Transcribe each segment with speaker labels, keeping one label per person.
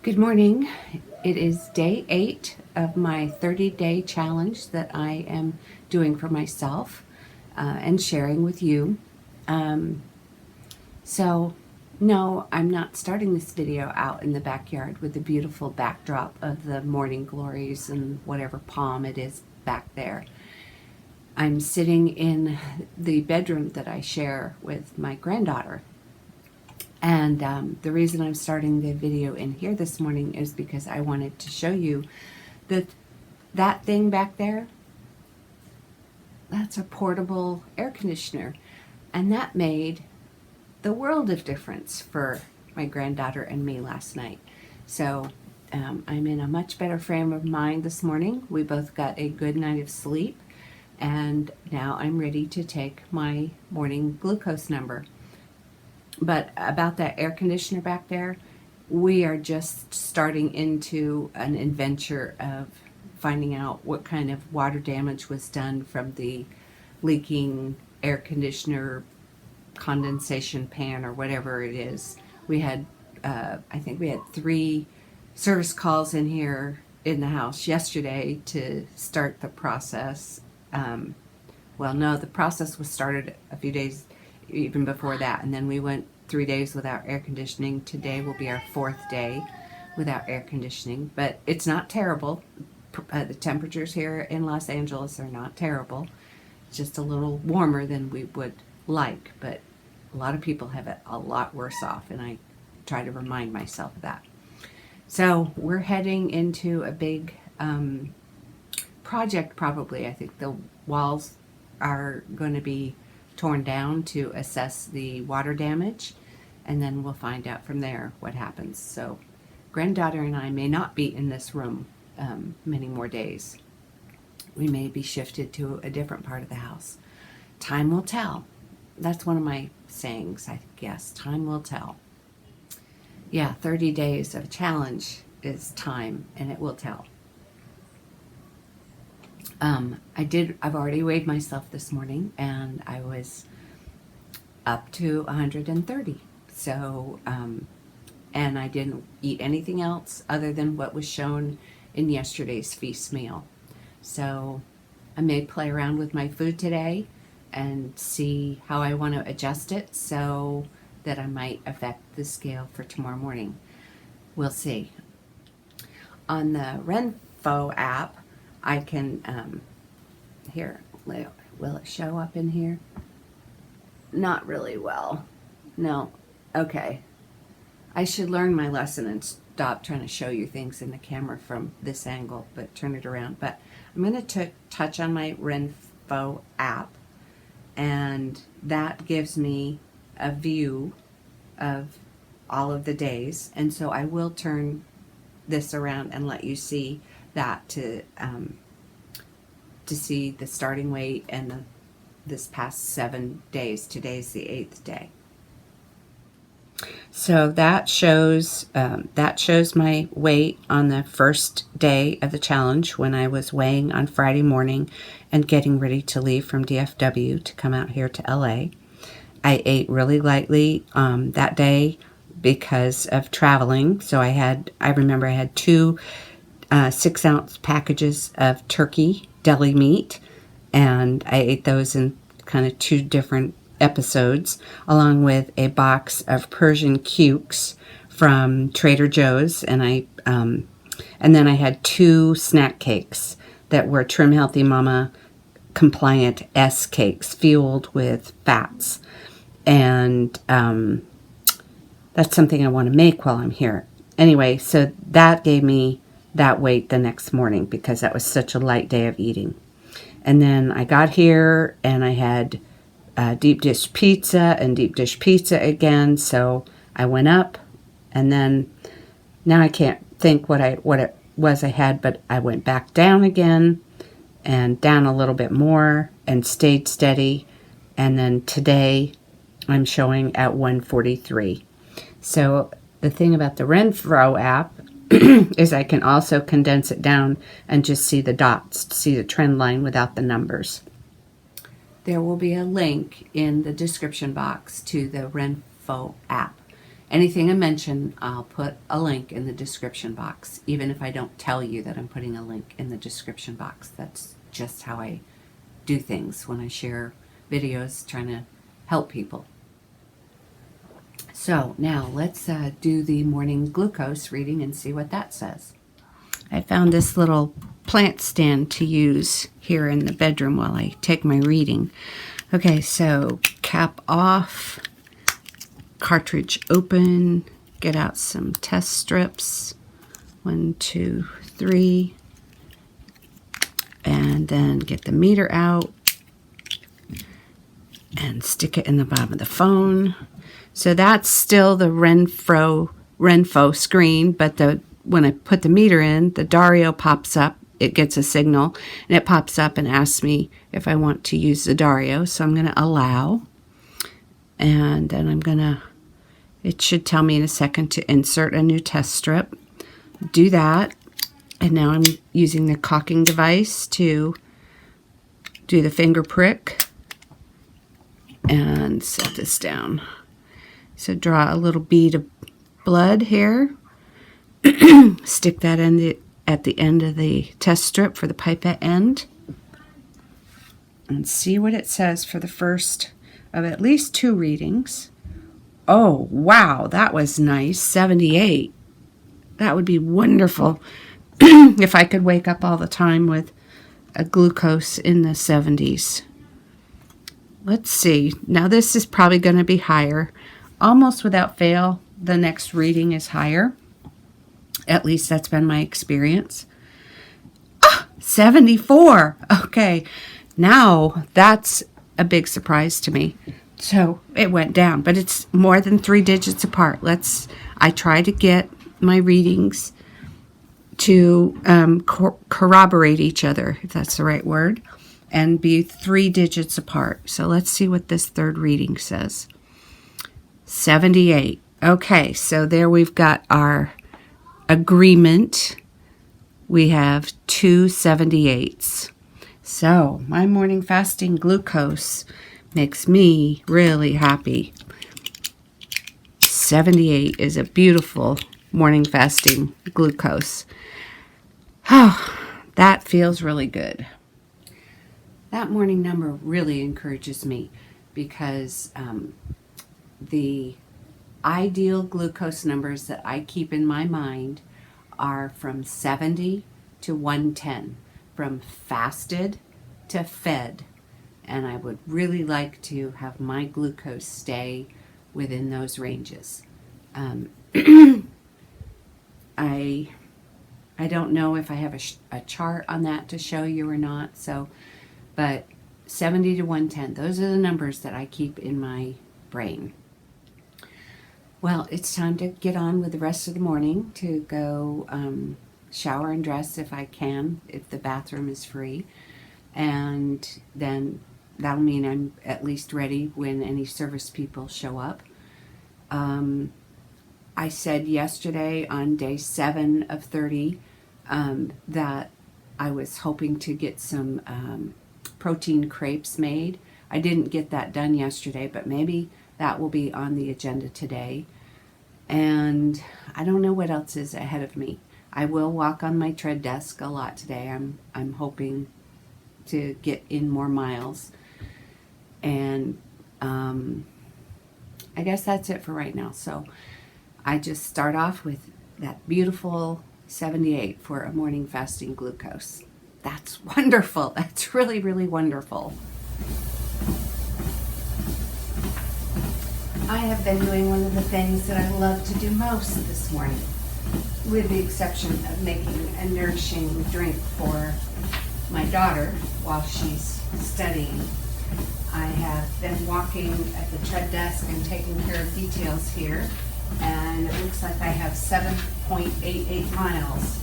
Speaker 1: Good morning. It is day 8 of my 30-day challenge that I am doing for myself and sharing with you. No, I'm not starting this video out in the backyard with the beautiful backdrop of the morning glories and whatever palm it is back there. I'm sitting in the bedroom that I share with my granddaughter. And the reason I'm starting the video in here this morning is because I wanted to show you that thing back there, that's a portable air conditioner. And that made the world of difference for my granddaughter and me last night. So I'm in a much better frame of mind this morning. We both got a good night of sleep. And now I'm ready to take my morning glucose number. But about that air conditioner back there, we are just starting into an adventure of finding out what kind of water damage was done from the leaking air conditioner condensation pan or whatever it is. We had, I think we had 3 service calls in here in the house yesterday to start the process. No, the process was started a few days even before that, and then we went 3 days without air conditioning. Today will be our 4th day without air conditioning, but it's not terrible. The temperatures here in Los Angeles are not terrible. It's just a little warmer than we would like, but a lot of people have it a lot worse off, and I try to remind myself of that. So we're heading into a big project probably. I think the walls are going to be torn down to assess the water damage, and then we'll find out from there what happens. So granddaughter and I may not be in this room many more days. We may be shifted to a different part of the house. Time will tell. That's one of my sayings, I guess. Time will tell. Yeah, 30 days of challenge is time, and it will tell. I've already weighed myself this morning, and I was up to 130. So, and I didn't eat anything else other than what was shown in yesterday's feast meal. So I may play around with my food today and see how I want to adjust it so that I might affect the scale for tomorrow morning. We'll see. On the Renfo app, I can, here, will it show up in here? Not really well. No. Okay. I should learn my lesson and stop trying to show you things in the camera from this angle, but turn it around. But I'm going to touch on my Renfo app, and that gives me a view of all of the days. And so I will turn this around and let you see that to see the starting weight and this past 7 days. Today's the 8th day. So that shows my weight on the first day of the challenge when I was weighing on Friday morning and getting ready to leave from DFW to come out here to LA. I ate really lightly that day because of traveling. So I remember I had 2 6-ounce packages of turkey deli meat, and I ate those in kind of 2 different episodes, along with a box of Persian cukes from Trader Joe's, and then I had 2 snack cakes that were Trim Healthy Mama compliant S cakes fueled with fats, and that's something I want to make while I'm here. Anyway, so that gave me that weight the next morning because that was such a light day of eating. And then I got here and I had deep dish pizza and deep dish pizza again. So I went up, and then now I can't think what it was I had, but I went back down again and down a little bit more and stayed steady. And then today I'm showing at 143. So the thing about the Renfo app is I can also condense it down and just see the dots, see the trend line without the numbers. There will be a link in the description box to the Renfo app, anything I mention, I'll put a link in the description box, even if I don't tell you that I'm putting a link in the description box. That's just how I do things when I share videos trying to help people. So now let's do the morning glucose reading and see what that says. I found this little plant stand to use here in the bedroom while I take my reading. Okay, so cap off, cartridge open, get out some test strips, 1, 2, 3, and then get the meter out and stick it in the bottom of the phone. So that's still the Renfo screen, but when I put the meter in, the Dario pops up. It gets a signal, and it pops up and asks me if I want to use the Dario. So I'm going to allow, and then it should tell me in a second to insert a new test strip. Do that, and now I'm using the cocking device to do the finger prick and set this down. So draw a little bead of blood here, stick that at the end of the test strip for the pipette end, and see what it says for the first of at least 2 readings. Oh, wow, that was nice, 78. That would be wonderful if I could wake up all the time with a glucose in the 70s. Let's see. Now this is probably going to be higher. Almost without fail, the next reading is higher. At least that's been my experience. 74. Okay, now that's a big surprise to me. So it went down, but it's more than 3 digits apart. I try to get my readings to corroborate each other, if that's the right word, and be 3 digits apart. So let's see what this third reading says. 78. Okay, so there we've got our agreement. We have 2 78s. So my morning fasting glucose makes me really happy. 78 is a beautiful morning fasting glucose. Oh, that feels really good. That morning number really encourages me because the ideal glucose numbers that I keep in my mind are from 70 to 110, from fasted to fed. And I would really like to have my glucose stay within those ranges. I don't know if I have a chart on that to show you or not, but 70 to 110, those are the numbers that I keep in my brain. Well, it's time to get on with the rest of the morning, to go shower and dress if I can, if the bathroom is free. And then that'll mean I'm at least ready when any service people show up. I said yesterday on day 7 of 30 that I was hoping to get some protein crepes made. I didn't get that done yesterday, but maybe that will be on the agenda today. And I don't know what else is ahead of me. I will walk on my tread desk a lot today. I'm hoping to get in more miles. And I guess that's it for right now. So I just start off with that beautiful 78 for a morning fasting glucose. That's wonderful. That's really, really wonderful. I have been doing one of the things that I love to do most this morning, with the exception of making a nourishing drink for my daughter while she's studying. I have been walking at the tread desk and taking care of details here, and it looks like I have 7.88 miles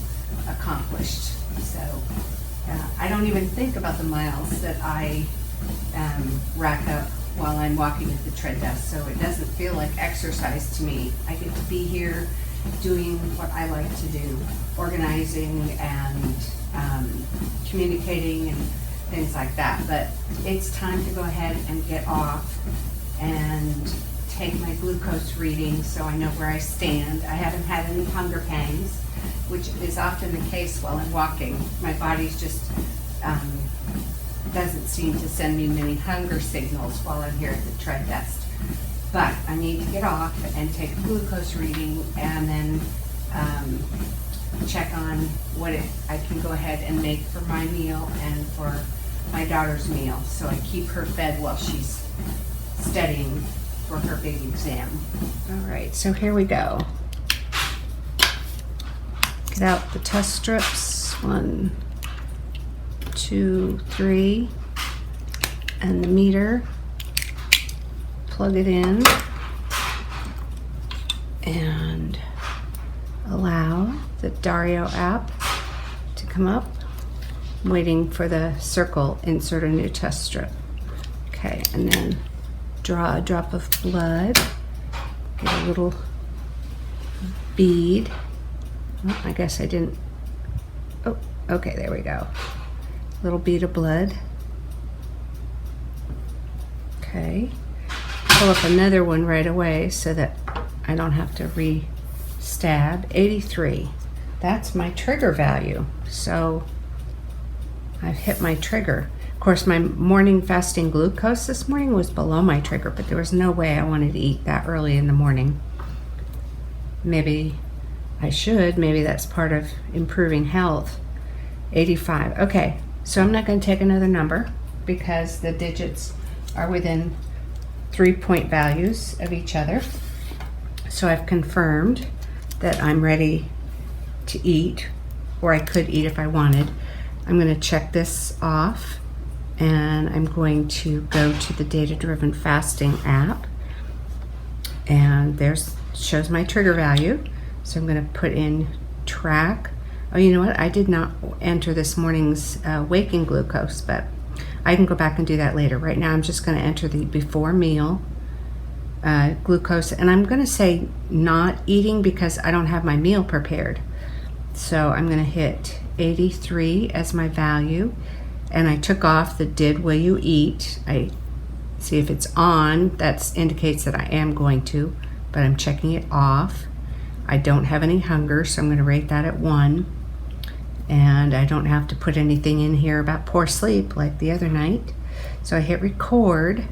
Speaker 1: accomplished. So I don't even think about the miles that I rack up while I'm walking at the tread desk, so it doesn't feel like exercise to me. I get to be here doing what I like to do, organizing and communicating and things like that. But it's time to go ahead and get off and take my glucose reading so I know where I stand. I haven't had any hunger pangs, which is often the case while I'm walking. My body's just doesn't seem to send me many hunger signals while I'm here at the TreadDesk. But I need to get off and take a glucose reading and then check on what I can go ahead and make for my meal and for my daughter's meal. So I keep her fed while she's studying for her big exam. All right, so here we go. Get out the test strips. 1, 2, 3, and the meter. Plug it in and allow the Dario app to come up. I'm waiting for the circle, insert a new test strip. Okay, and then draw a drop of blood, get a little bead. Oh, I guess I didn't, oh, okay, there we go. Little bead of blood. Okay, pull up another one right away so that I don't have to re-stab. 83, that's my trigger value. So I've hit my trigger. Of course, my morning fasting glucose this morning was below my trigger, but there was no way I wanted to eat that early in the morning. Maybe I should, maybe that's part of improving health. 85, okay, so I'm not gonna take another number because the digits are within 3-point values of each other. So I've confirmed that I'm ready to eat, or I could eat if I wanted. I'm going to check this off and I'm going to go to the data-driven fasting app, and there's shows my trigger value. So I'm going to put in track. Oh, you know what? I did not enter this morning's waking glucose, but I can go back and do that later. Right now I'm just going to enter the before meal glucose, and I'm going to say not eating because I don't have my meal prepared. So I'm going to hit 83 as my value, and I took off the will you eat. I see if it's on, that indicates that I am going to, but I'm checking it off. I don't have any hunger, so I'm going to rate that at 1. And I don't have to put anything in here about poor sleep like the other night. So I hit record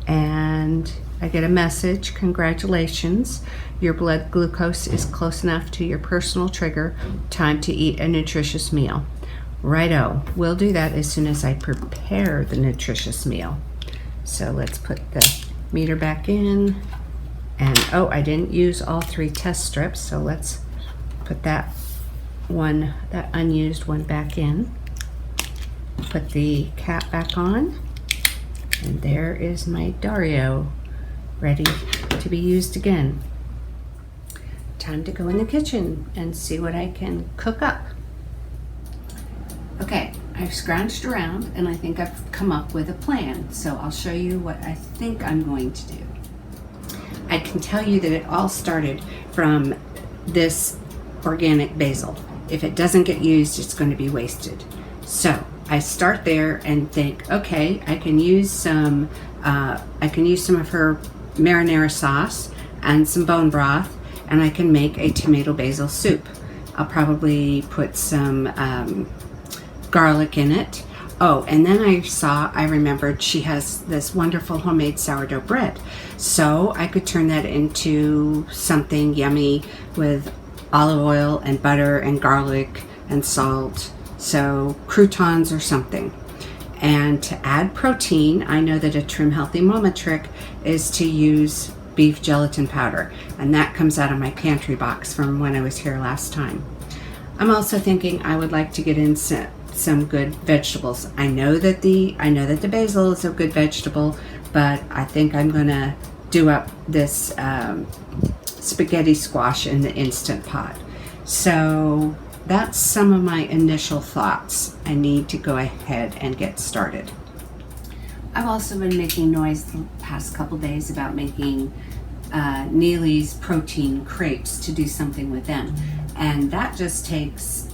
Speaker 1: and I get a message. Congratulations, your blood glucose is close enough to your personal trigger. Time to eat a nutritious meal. Righto, we'll do that as soon as I prepare the nutritious meal. So let's put the meter back in. And oh, I didn't use all 3 test strips, so let's put that unused one back in. Put the cap back on, and there is my Dario ready to be used again. Time to go in the kitchen and see what I can cook up. Okay, I've scrounged around and I think I've come up with a plan, so I'll show you what I think I'm going to do. I can tell you that it all started from this organic basil. If it doesn't get used, it's going to be wasted. So I start there and think, okay, I can use some of her marinara sauce and some bone broth, and I can make a tomato basil soup. I'll probably put some garlic in it. Oh, and then I remembered she has this wonderful homemade sourdough bread. So I could turn that into something yummy with olive oil and butter and garlic and salt. So croutons or something. And to add protein, I know that a Trim Healthy Mama trick is to use beef gelatin powder. And that comes out of my pantry box from when I was here last time. I'm also thinking I would like to get in some good vegetables. I know that the basil is a good vegetable, but I think I'm gonna do up this spaghetti squash in the Instant Pot. So that's some of my initial thoughts. I need to go ahead and get started. I've also been making noise the past couple days about making Neely's protein crepes to do something with them, and that just takes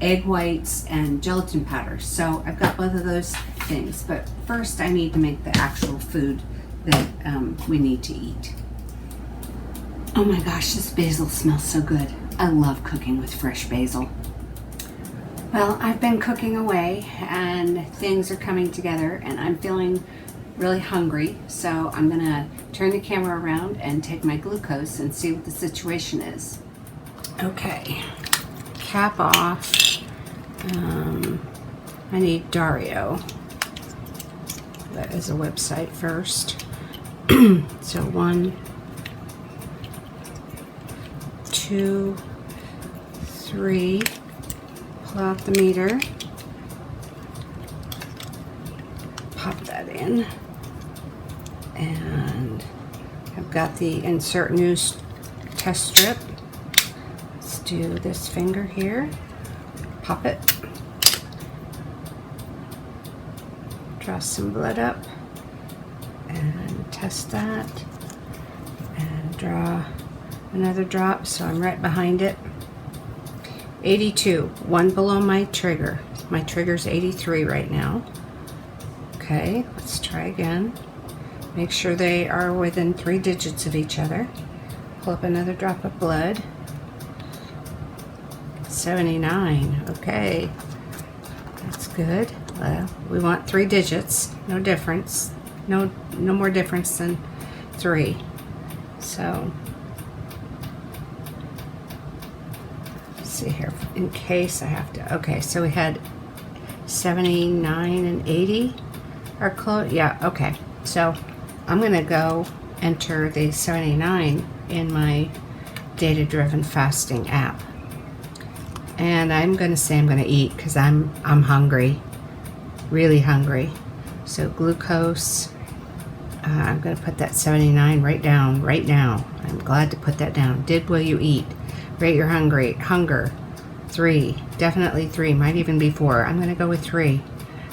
Speaker 1: egg whites and gelatin powder. So I've got both of those things. But first I need to make the actual food that we need to eat. Oh my gosh, this basil smells so good. I love cooking with fresh basil. Well, I've been cooking away and things are coming together and I'm feeling really hungry. So I'm gonna turn the camera around and take my glucose and see what the situation is. Okay, cap off. I need Dario. That is a website first. So 1, 2, 3. Pull out the meter. Pop that in. And I've got the insert new test strip. Let's do this finger here. Pop it. Draw some blood up and test that. And draw another drop, so I'm right behind it. 82, one below my trigger. My trigger's 83 right now. Okay, let's try again. Make sure they are within 3 digits of each other. Pull up another drop of blood. 79, okay. That's good. Well, we want 3 digits, no difference. No more difference than 3. So, let's see here, in case I have to, okay, so we had 79 and 80 are close, yeah, okay. So, I'm gonna go enter the 79 in my data-driven fasting app. And I'm gonna say I'm gonna eat because I'm hungry, really hungry. So glucose, I'm gonna put that 79 right down right now. I'm glad to put that down. Will you eat? Rate your hunger. 3, definitely 3, might even be 4. I'm gonna go with 3.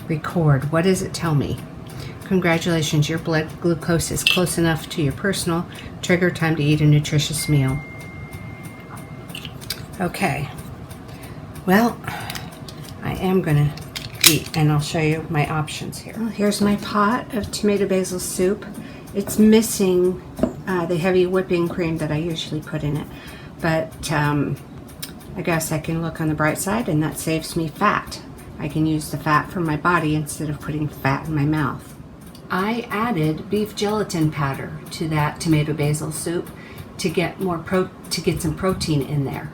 Speaker 1: Record, what does it tell me? Congratulations, your blood glucose is close enough to your personal trigger. Time to eat a nutritious meal. Okay. Well, I am gonna eat and I'll show you my options here. Well, here's my pot of tomato basil soup. It's missing the heavy whipping cream that I usually put in it, but I guess I can look on the bright side and that saves me fat. I can use the fat from my body instead of putting fat in my mouth. I added beef gelatin powder to that tomato basil soup to get some protein in there.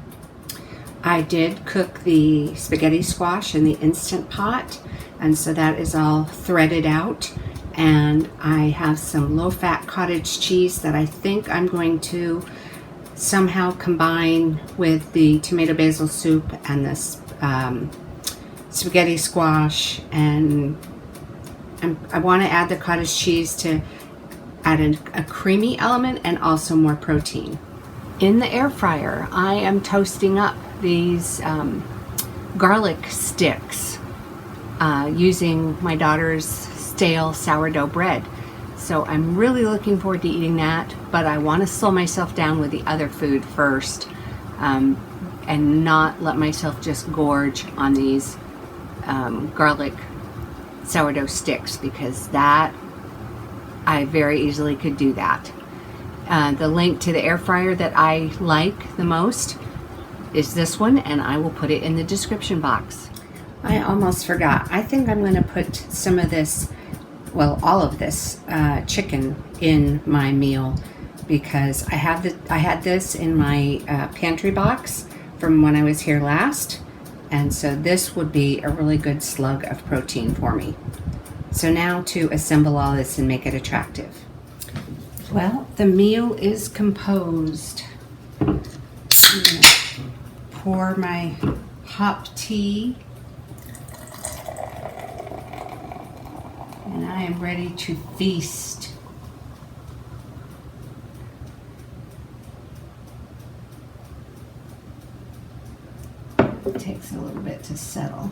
Speaker 1: I did cook the spaghetti squash in the Instant Pot, and so that is all threaded out. And I have some low-fat cottage cheese that I think I'm going to somehow combine with the tomato basil soup and this spaghetti squash. And I want to add the cottage cheese to add a creamy element and also more protein. In the air fryer, I am toasting up these garlic sticks using my daughter's stale sourdough bread. So I'm really looking forward to eating that, but I want to slow myself down with the other food first and not let myself just gorge on these garlic sourdough sticks, because that I very easily could do that. The link to the air fryer that I like the most is this one, and I will put it in the description box. I almost forgot. I think I'm going to put some of this, well, all of this chicken in my meal, because I had this in my pantry box from when I was here last, and so this would be a really good slug of protein for me. So now to assemble all this and make it attractive. Well, the meal is composed. I'm going to pour my hop tea, and I am ready to feast. It takes a little bit to settle.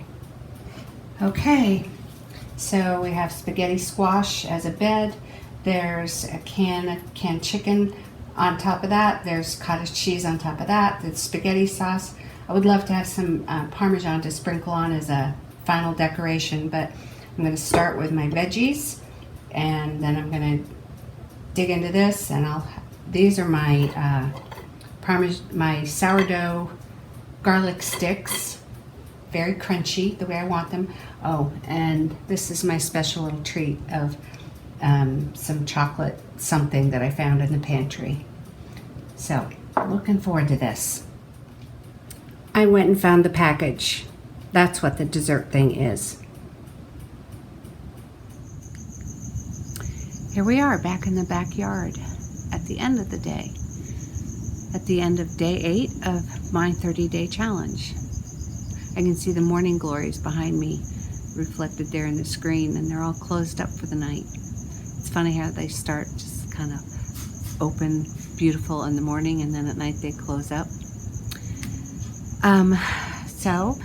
Speaker 1: Okay, so we have spaghetti squash as a bed. There's a canned chicken on top of that. There's cottage cheese on top of that. There's spaghetti sauce. I would love to have some Parmesan to sprinkle on as a final decoration, but I'm going to start with my veggies, and then I'm going to dig into this, and these are my my sourdough garlic sticks, very crunchy the way I want them. Oh, and this is my special little treat of some chocolate something that I found in the pantry. So, looking forward to this. I went and found the package. That's what the dessert thing is. Here we are back in the backyard at the end of the day. At the end of day 8 of my 30-day challenge. I can see the morning glories behind me reflected there in the screen, and they're all closed up for the night. It's funny how they start just kind of open, beautiful in the morning, and then at night they close up. So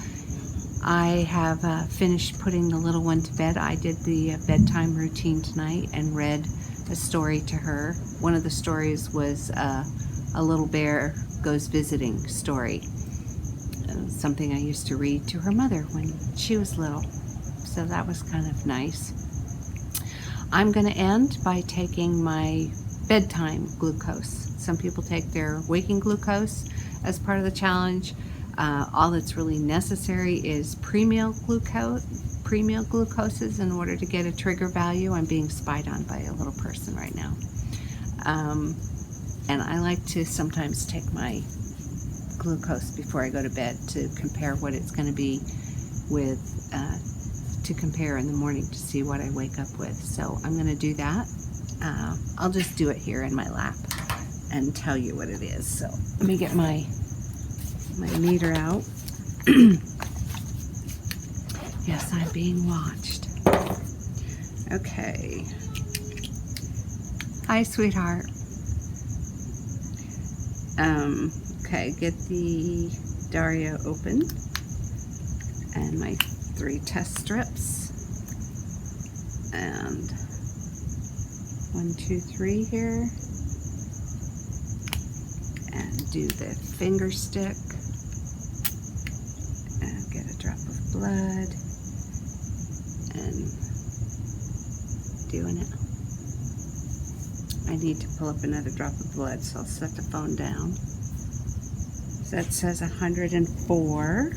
Speaker 1: I have finished putting the little one to bed. I did the bedtime routine tonight and read a story to her. One of the stories was a little bear goes visiting story. Something I used to read to her mother when she was little. So that was kind of nice. I'm going to end by taking my bedtime glucose. Some people take their waking glucose as part of the challenge. All that's really necessary is pre-meal glucoses in order to get a trigger value. I'm being spied on by a little person right now. And I like to sometimes take my glucose before I go to bed to compare what it's going to be with, to compare in the morning to see what I wake up with. So I'm going to do that. I'll just do it here in my lap and tell you what it is. So let me get my meter out. Yes, I'm being watched. Okay. Hi, sweetheart. Okay, get the Dario open and my 3 test strips, and 1, 2, 3 here, and do the finger stick and get a drop of blood and doing it. I need to pull up another drop of blood, so I'll set the phone down. So that says 104.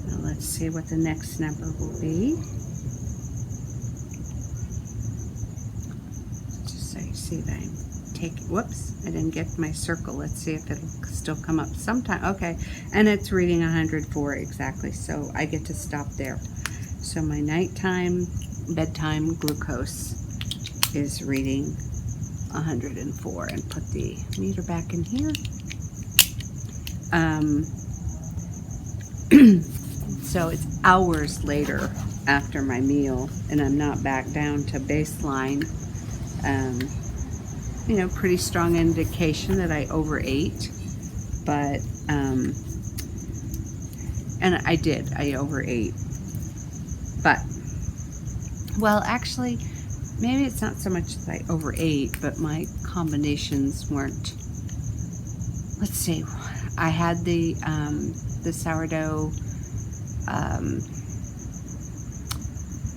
Speaker 1: Now let's see what the next number will be. Just so you see that I'm taking, whoops, I didn't get my circle. Let's see if it'll still come up sometime. Okay, and it's reading 104 exactly, so I get to stop there. So my nighttime, bedtime glucose is reading 104, and put the meter back in here. So it's hours later after my meal, and I'm not back down to baseline. You know, pretty strong indication that I overate, but and I overate, but, well, actually, maybe it's not so much that I overate, but my combinations weren't. Let's see. I had the sourdough.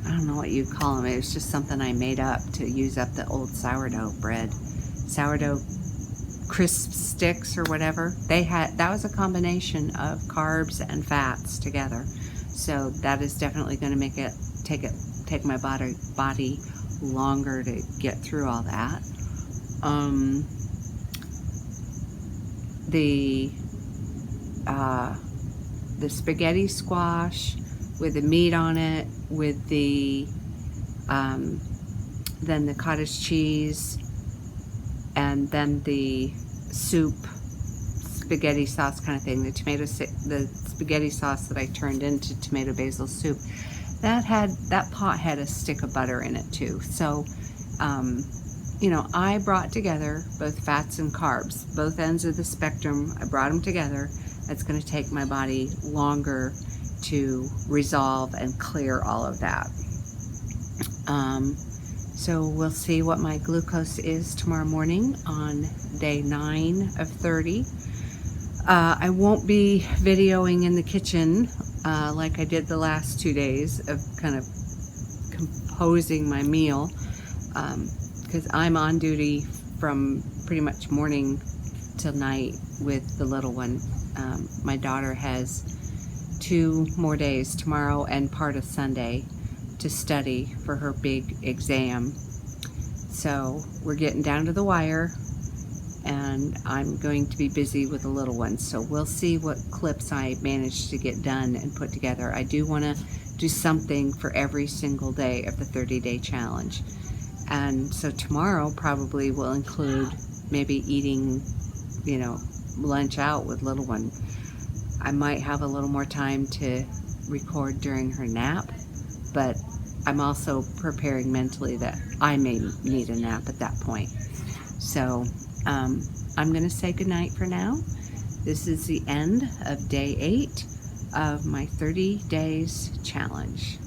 Speaker 1: I don't know what you'd call them. It was just something I made up to use up the old sourdough bread, sourdough crisp sticks or whatever. That was a combination of carbs and fats together. So that is definitely going to make it take my body longer to get through all that. The spaghetti squash with the meat on it, with the then the cottage cheese, and then the soup, spaghetti sauce kind of thing. The spaghetti sauce that I turned into tomato basil soup. That pot had a stick of butter in it too. So, you know, I brought together both fats and carbs, both ends of the spectrum. I brought them together. It's going to take my body longer to resolve and clear all of that. So we'll see what my glucose is tomorrow morning on day 9 of 30. I won't be videoing in the kitchen like I did the last 2 days of kind of composing my meal, because I'm on duty from pretty much morning till night with the little one. My daughter has 2 more days, tomorrow and part of Sunday, to study for her big exam. So we're getting down to the wire, and I'm going to be busy with the little one. So we'll see what clips I manage to get done and put together. I do want to do something for every single day of the 30-day challenge. And so tomorrow probably will include maybe eating, lunch out with little one. I might have a little more time to record during her nap, but I'm also preparing mentally that I may need a nap at that point. So I'm going to say goodnight for now. This is the end of day 8 of my 30 days challenge.